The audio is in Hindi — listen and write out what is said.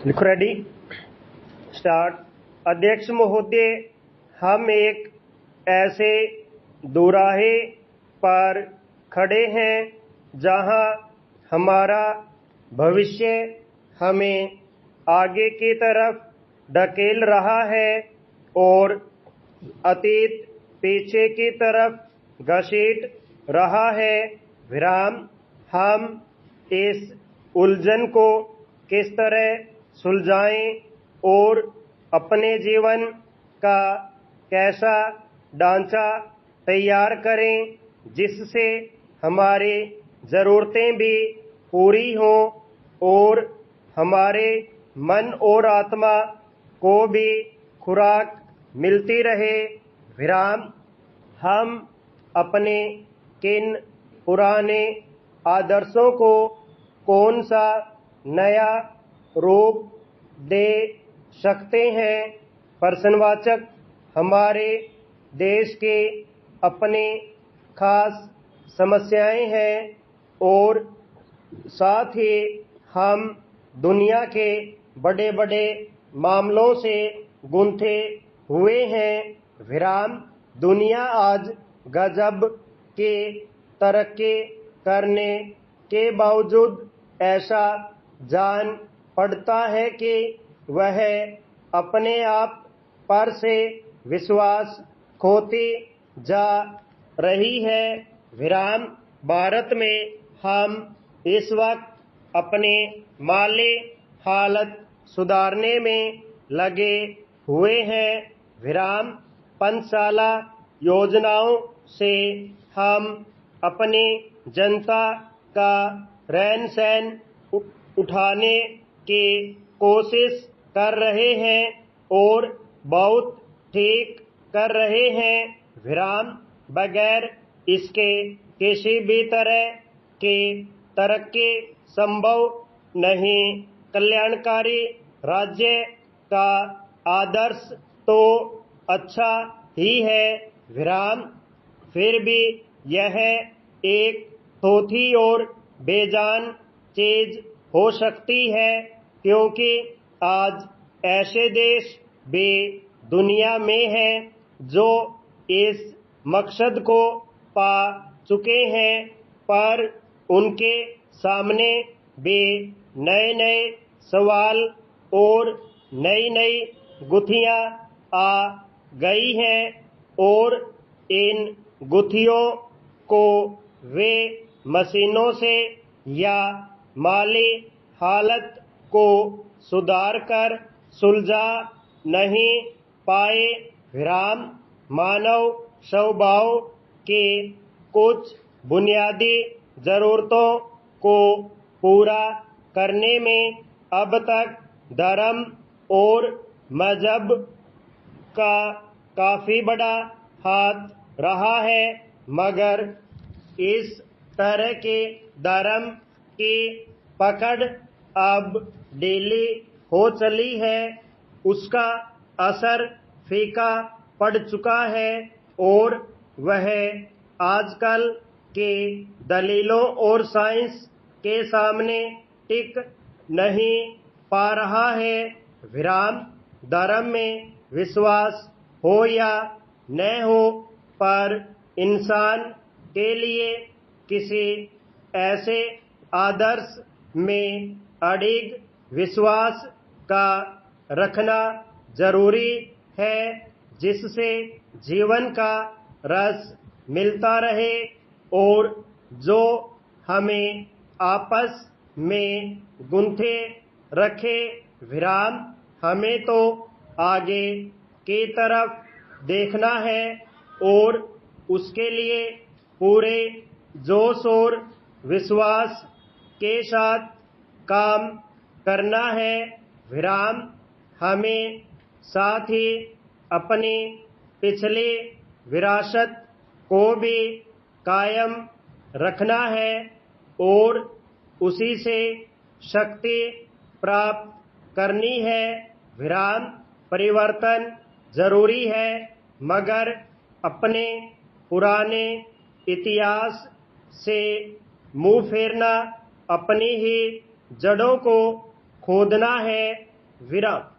लिखो रेडी स्टार्ट। अध्यक्ष महोदय, हम एक ऐसे दोराहे पर खड़े हैं जहां हमारा भविष्य हमें आगे की तरफ ढकेल रहा है और अतीत पीछे की तरफ घसीट रहा है। हम इस उलझन को किस तरह सुलझाएं और अपने जीवन का कैसा ढांचा तैयार करें जिससे हमारी ज़रूरतें भी पूरी हों और हमारे मन और आत्मा को भी खुराक मिलती रहे। हम अपने किन पुराने आदर्शों को कौन सा नया रूप दे सकते हैं। प्रश्नवाचक हमारे देश के अपने खास समस्याएं हैं और साथ ही हम दुनिया के बड़े बड़े मामलों से गुंथे हुए हैं। दुनिया आज गजब के तरक्की करने के बावजूद ऐसा जान पड़ता है कि वह अपने आप पर से विश्वास खोती जा रही है। भारत में हम इस वक्त अपने माली हालत सुधारने में लगे हुए हैं। पंचशाला योजनाओं से हम अपनी जनता का रहन सहन उठाने की कोशिश कर रहे हैं और बहुत ठीक कर रहे हैं। बगैर इसके किसी भी तरह की तरक्की संभव नहीं। कल्याणकारी राज्य का आदर्श तो अच्छा ही है। फिर भी यह एक थोथी और बेजान चीज हो सकती है क्योंकि आज ऐसे देश भी दुनिया में हैं जो इस मकसद को पा चुके हैं, पर उनके सामने भी नए नए सवाल और नई नई गुत्थियां आ गई हैं और इन गुत्थियों को वे मशीनों से या माली हालत को सुधार कर सुलझा नहीं पाए। मानव स्वभाव की कुछ बुनियादी जरूरतों को पूरा करने में अब तक धर्म और मजहब का काफी बड़ा हाथ रहा है, मगर इस तरह के धर्म की पकड़ अब ढीली हो चली है। उसका असर फीका पड़ चुका है और वह आजकल के दलीलों और साइंस के सामने टिक नहीं पा रहा है। धर्म में विश्वास हो या न हो, पर इंसान के लिए किसी ऐसे आदर्श में अडिग विश्वास का रखना जरूरी है जिससे जीवन का रस मिलता रहे और जो हमें आपस में गुंथे रखे। हमें तो आगे की तरफ देखना है और उसके लिए पूरे जोश और विश्वास के साथ काम करना है। हमें साथ ही अपनी पिछली विरासत को भी कायम रखना है और उसी से शक्ति प्राप्त करनी है। परिवर्तन जरूरी है, मगर अपने पुराने इतिहास से मुंह फेरना अपनी ही जड़ों को खोदना है। विराम।